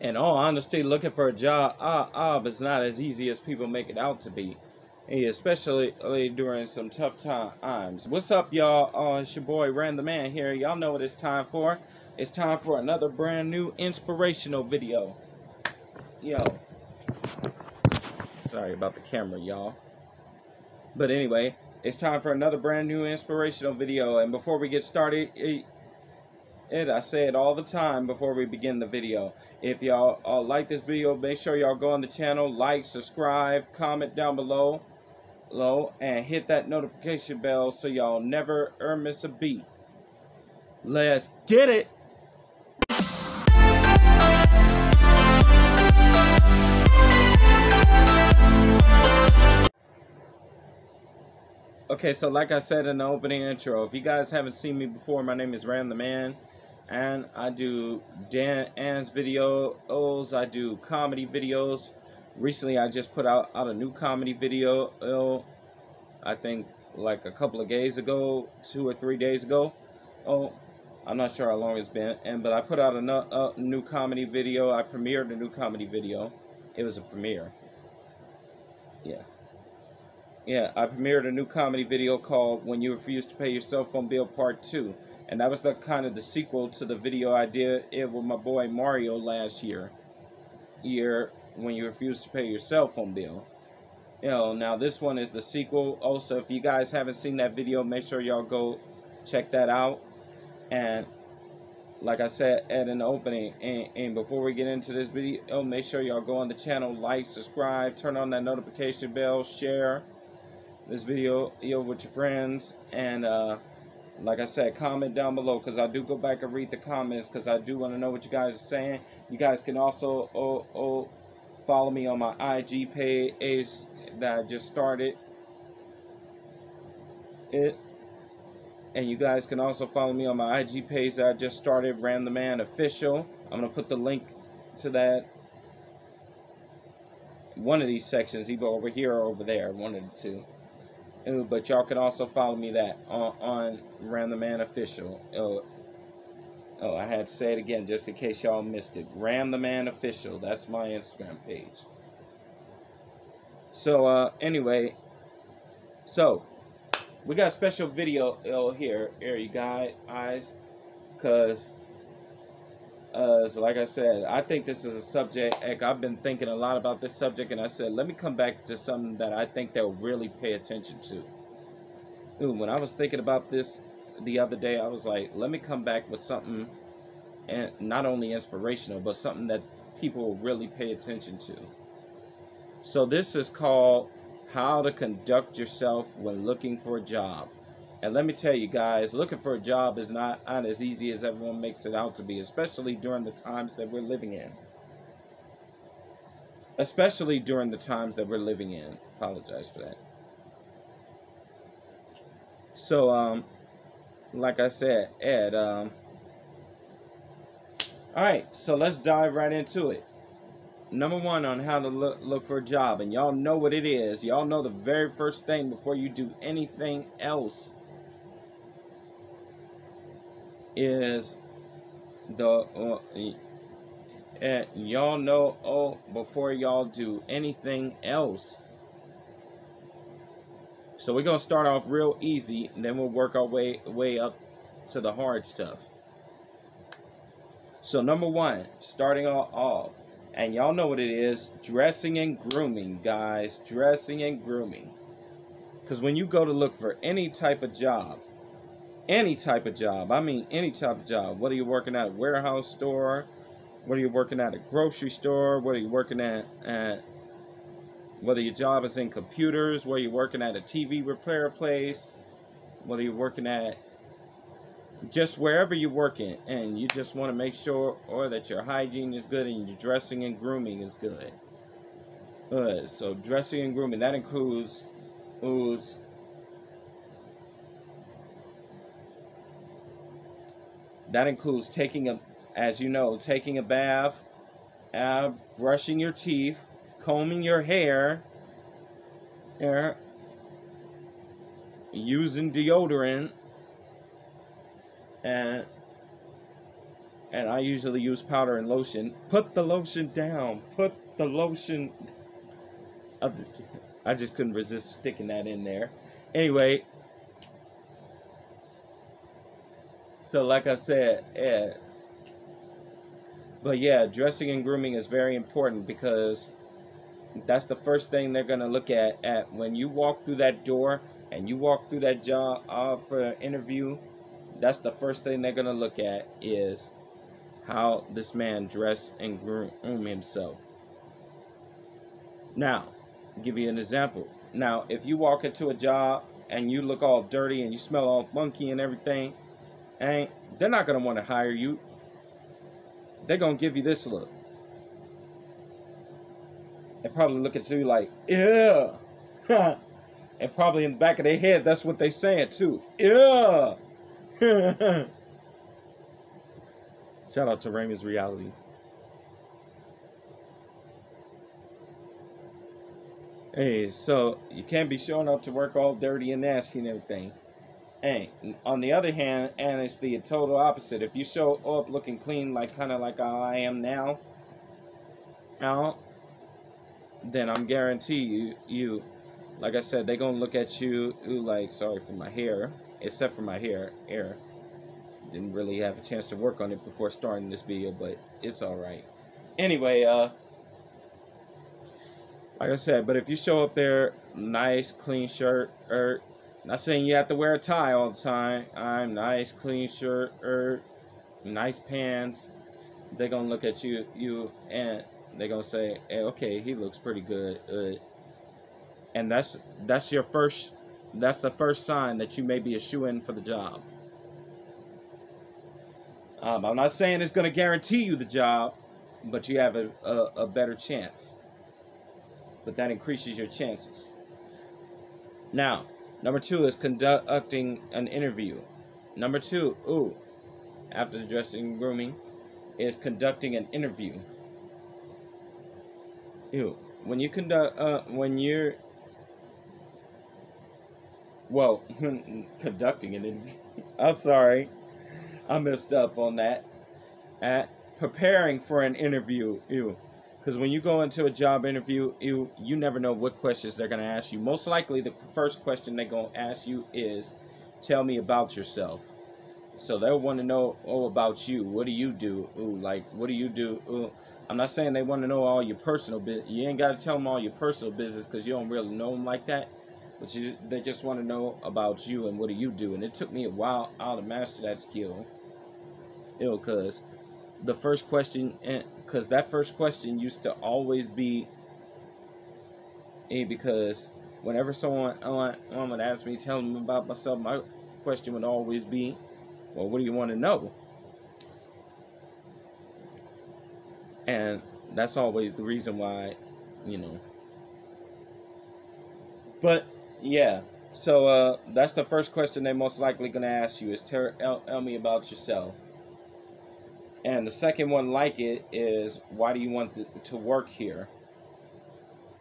In all honesty, looking for a job is not as easy as people make it out to be, especially during some tough times. What's up, y'all? It's your boy Ran the Man here. Y'all know what it's time for. It's time for another brand new inspirational video. Yo, sorry about the camera, y'all. But anyway, it's time for another brand new inspirational video. And before we get started, I say it all the time before we begin the video. If y'all like this video, make sure y'all go on the channel, like, subscribe, comment down below, and hit that notification bell so y'all never miss a beat. Let's get it! Okay, so like I said in the opening intro, if you guys haven't seen me before, my name is Ran the Man, and I do dance videos, I do comedy videos. Recently, I just put out a new comedy video, I think like a couple of days ago, 2 or 3 days ago. I'm not sure how long it's been, but I put out a new comedy video. I premiered a new comedy video. It was a premiere. Yeah, I premiered a new comedy video called When You Refuse to Pay Your Cell Phone Bill Part 2. And that was the kind of the sequel to the video I did with my boy Mario last year. When You Refuse to Pay Your Cell Phone Bill. Now this one is the sequel. Also, if you guys haven't seen that video, make sure y'all go check that out. And like I said in the opening, and before we get into this video, make sure y'all go on the channel, like, subscribe, turn on that notification bell, share this video with your friends, and like I said, comment down below, because I do go back and read the comments, because I do want to know what you guys are saying. You guys can also follow me on my IG page that I just started it, and you guys can also follow me on my IG page that I just started, Ran the Man Official. I'm gonna put the link to that, one of these sections, either over here or over there, one of the two. But y'all can also follow me that on Ran the Man Official. I had to say it again just in case y'all missed it. Ran the Man Official. That's my Instagram page. So anyway, so we got a special video here, you guys, because so like I said, I think this is a subject. I've been thinking a lot about this subject, and I said, let me come back to something that I think they'll really pay attention to. When I was thinking about this the other day, I was like, let me come back with something, and not only inspirational, but something that people will really pay attention to. So this is called How to Conduct Yourself When Looking for a Job. And let me tell you guys, looking for a job is not as easy as everyone makes it out to be, especially during the times that we're living in. Apologize for that. So, like I said, Ed, alright, so let's dive right into it. Number one on how to look for a job, and y'all know what it is. Y'all know the very first thing before you do anything else is y'all know, before y'all do anything else. So we're gonna start off real easy, and then we'll work our way up to the hard stuff. So number one, starting off, and y'all know what it is, dressing and grooming, guys. Dressing and grooming. Because when you go to look for any type of job, I mean any type of job, whether you're working at a warehouse store, whether you're working at a grocery store, whether you're working whether your job is in computers, whether you're working at a TV repair place, whether you're working at just wherever you're working, and you just want to make sure that your hygiene is good and your dressing and grooming is good. So dressing and grooming, that includes taking a bath, brushing your teeth, combing your hair, using deodorant, and and I usually use powder and lotion. Put the lotion down. Put the lotion. I just couldn't resist sticking that in there. Anyway, so like I said, but yeah, dressing and grooming is very important because that's the first thing they're gonna look at when you walk through that door and you walk through that job for an interview. That's the first thing they're gonna look at is how this man dress and groom himself. Now, I'll give you an example. Now, if you walk into a job and you look all dirty and you smell all funky and everything, they're not gonna want to hire you. They're gonna give you this look. They probably look at you like, yeah. And probably in the back of their head, that's what they're saying too. Yeah. Shout out to Raymond's Reality. Hey, so you can't be showing up to work all dirty and nasty and everything. Hey, on the other hand, and it's the total opposite. If you show up looking clean, like kind of like how I am now, then I'm guarantee you, like I said, they're gonna look at you like, sorry for my hair, except for my hair. Didn't really have a chance to work on it before starting this video, but it's all right. Anyway, like I said, but if you show up there, nice, clean shirt, not saying you have to wear a tie all the time. Nice, clean shirt, nice pants. They're gonna look at you, and they're gonna say, hey, okay, he looks pretty good. And that's the first sign that you may be a shoo-in for the job. I'm not saying it's gonna guarantee you the job, but you have a better chance. But that increases your chances. Now, number 2 is conducting an interview. Number 2, after the dressing and grooming, is conducting an interview. When you conduct, conducting an interview. I'm sorry, I messed up on that. Preparing for an interview, because when you go into a job interview, you never know what questions they're going to ask you. Most likely, the first question they're going to ask you is, tell me about yourself. So they'll want to know, about you. What do you do? What do you do? I'm not saying they want to know all your personal business. You ain't got to tell them all your personal business because you don't really know them like that. But they just want to know about you and what do you do. And it took me a while to master that skill. Because the first question, because that first question used to always be, because whenever someone would ask me, tell them about myself, my question would always be, well, what do you want to know? And that's always the reason why, But, yeah, so that's the first question they're most likely going to ask you is, tell me about yourself. And the second one like it is, why do you want to work here?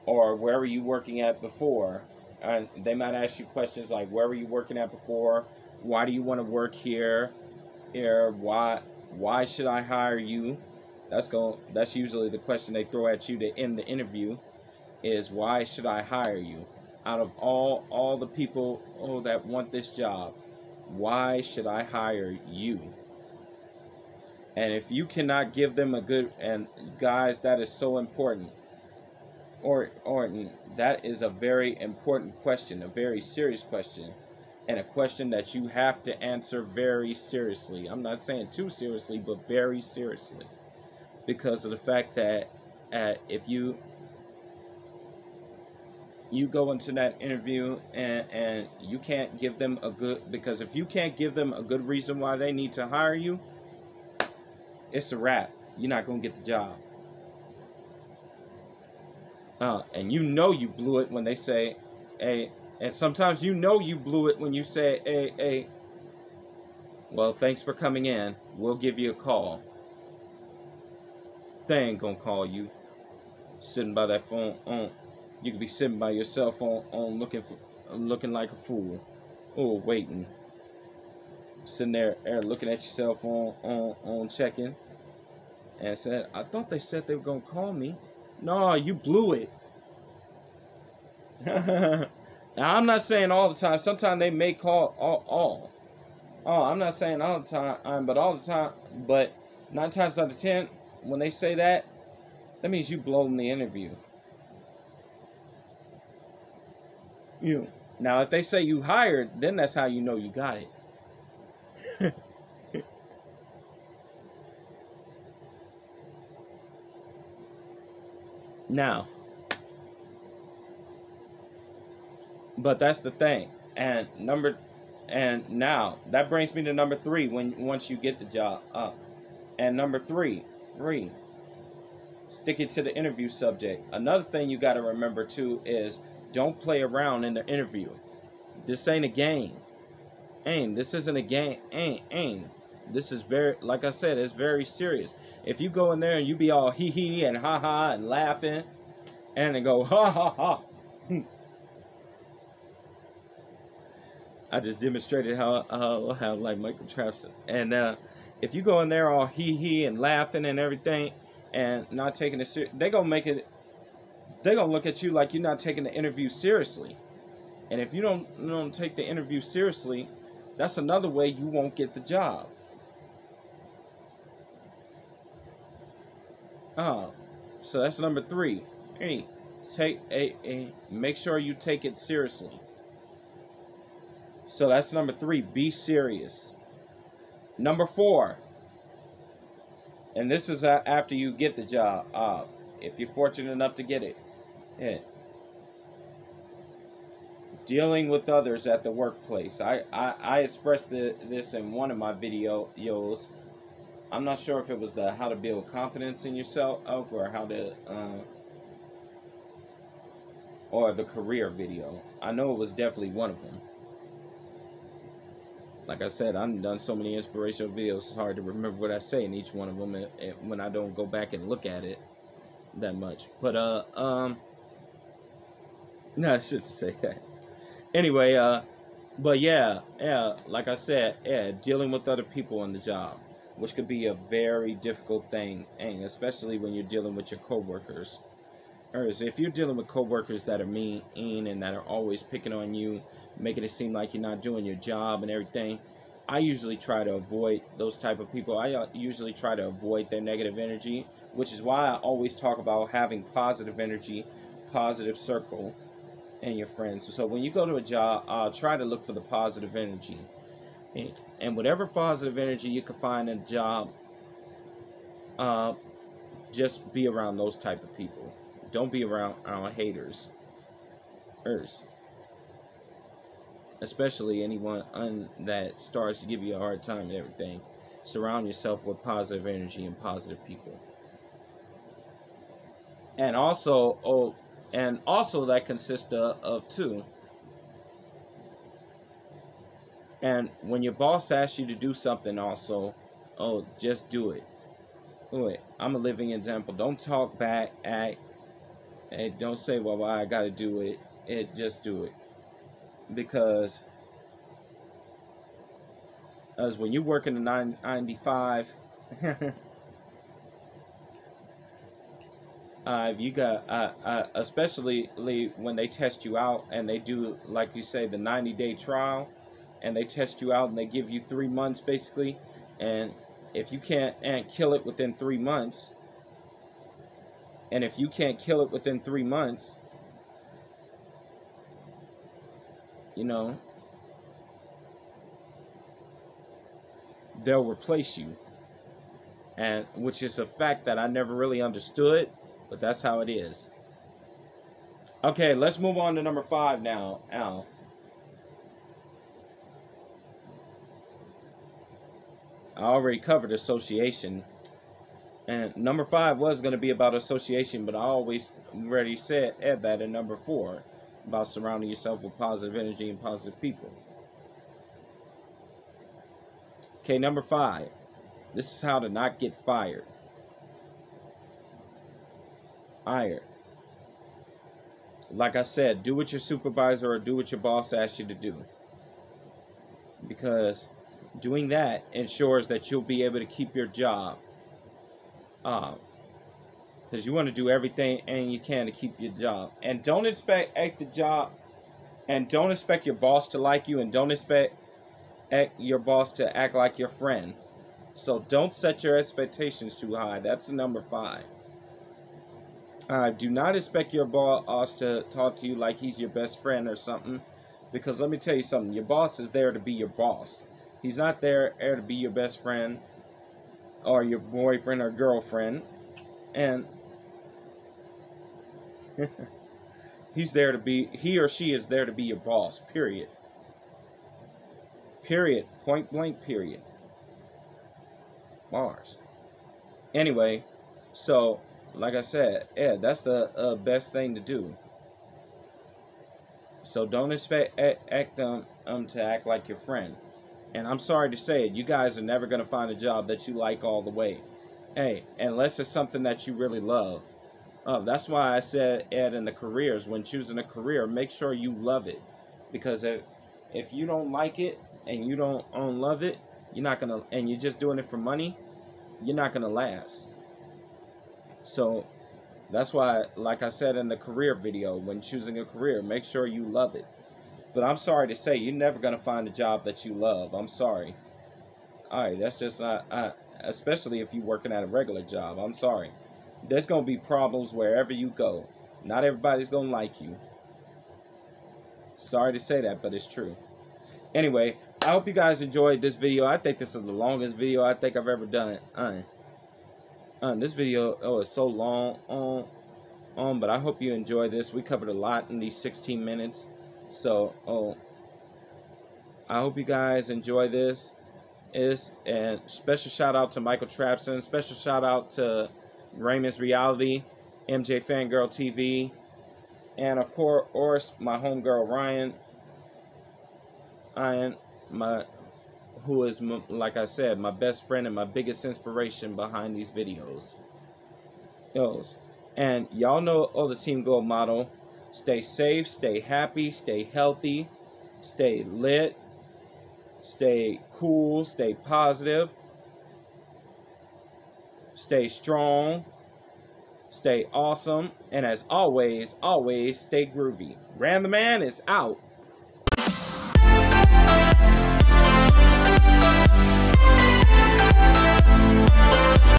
Or where were you working at before? And they might ask you questions like, where were you working at before? Why do you want to work here? Why should I hire you? That's usually the question they throw at you to end the interview, is why should I hire you? Out of all the people that want this job, why should I hire you? And if you cannot give them a good, and guys, that is so important. Or that is a very important question, a very serious question, and a question that you have to answer very seriously. I'm not saying too seriously, but very seriously, because of the fact that if you go into that interview and you can't give them because if you can't give them a good reason why they need to hire you, it's a wrap. You're not going to get the job. And you blew it when they say, hey, and sometimes you blew it when you say, hey, well, thanks for coming in. We'll give you a call. They ain't going to call you. Sitting by that phone on. You could be sitting by your cell phone on looking like a fool. Waiting. Sitting there looking at your cell phone on checking. and said, I thought they said they were going to call me. No, you blew it. Now, I'm not saying all the time. Sometimes they may call all. Oh, I'm not saying all the time, but all the time. But 9 times out of 10, when they say that, that means you blown the interview. You. Now, if they say you hired, then that's how you know you got it. Now, but that's the thing. And now that brings me to number 3. Once you get the job up, and number 3, stick it to the interview subject. Another thing you got to remember too is don't play around in the interview. This ain't a game. This isn't a game. This is very, like I said, it's very serious. If you go in there and you be all hee hee and ha ha and laughing, and then go ha ha ha. I just demonstrated how like Michael Travis. And if you go in there all hee hee and laughing and everything, and not taking it serious, they're gonna look at you like you're not taking the interview seriously. And if you don't take the interview seriously, that's another way you won't get the job. So that's number 3. Hey, make sure you take it seriously. So that's number 3. Be serious. Number 4, and this is after you get the job. If you're fortunate enough to get it, dealing with others at the workplace. I expressed this in one of my videos. I'm not sure if it was the how to build confidence in yourself or how to or the career video. I know it was definitely one of them. Like I said, I've done so many inspirational videos, it's hard to remember what I say in each one of them when I don't go back and look at it that much. But, no, I shouldn't say that. Anyway, but yeah, like I said, dealing with other people on the job, which could be a very difficult thing, and especially when you're dealing with your coworkers. Or if you're dealing with coworkers that are mean and that are always picking on you, making it seem like you're not doing your job and everything, I usually try to avoid those type of people. I usually try to avoid their negative energy, which is why I always talk about having positive energy, positive circle, and your friends. So when you go to a job, try to look for the positive energy. And whatever positive energy you can find in a job, just be around those type of people. Don't be around haters. Especially anyone that starts to give you a hard time and everything. Surround yourself with positive energy and positive people. And also, that consists of 2. And when your boss asks you to do something also, just do it. Do it. I'm a living example. Don't talk back, act. Hey, don't say, well, why I gotta do it. Just do it. Because as when you work in the 995, you got, especially when they test you out and they do, like you say, the 90-day trial, and they test you out and they give you 3 months basically, and if you can't kill it within 3 months, and if you can't kill it within 3 months, they'll replace you. And which is a fact that I never really understood, but that's how it is. Okay, let's move on to number 5 now, Al. I already covered association. And number 5 was going to be about association, but I always already said that in number 4, about surrounding yourself with positive energy and positive people. Okay, number 5. This is how to not get fired. Like I said, do what your supervisor or do what your boss asks you to do. Because doing that ensures that you'll be able to keep your job. Because you want to do everything and you can to keep your job. And don't expect the job, and don't expect your boss to like you, and don't expect your boss to act like your friend. So don't set your expectations too high. That's number 5. Do not expect your boss to talk to you like he's your best friend or something. Because let me tell you something. Your boss is there to be your boss. He's not there to be your best friend or your boyfriend or girlfriend. And he or she is there to be your boss. Period. Period. Point blank, period. Bars. Anyway, so, like I said, yeah, that's the best thing to do. So don't expect them to act like your friend. And I'm sorry to say it, you guys are never going to find a job that you like all the way. Hey, unless it's something that you really love. That's why I said, Ed, in the careers, when choosing a career, make sure you love it. Because if you don't like it and you don't love it, you're not gonna, and you're just doing it for money, you're not gonna last. So that's why, like I said in the career video, when choosing a career, make sure you love it. But I'm sorry to say, you're never gonna find a job that you love. I'm sorry. Alright, that's just not, especially if you're working at a regular job. I'm sorry. There's gonna be problems wherever you go. Not everybody's gonna like you. Sorry to say that, but it's true. Anyway, I hope you guys enjoyed this video. I think this is the longest video I think I've ever done. This video is so long, but I hope you enjoy this. We covered a lot in these 16 minutes. So, I hope you guys enjoy this. And special shout out to Michael Trapson. Special shout out to Raymond's Reality, MJ Fangirl TV, and of course my homegirl Ryan, who is, like I said, my best friend and my biggest inspiration behind these videos. And y'all know the Team Gold motto: stay safe, stay happy, stay healthy, stay lit, stay cool, stay positive, stay strong, stay awesome, and as always, always stay groovy. Ran the Man is out.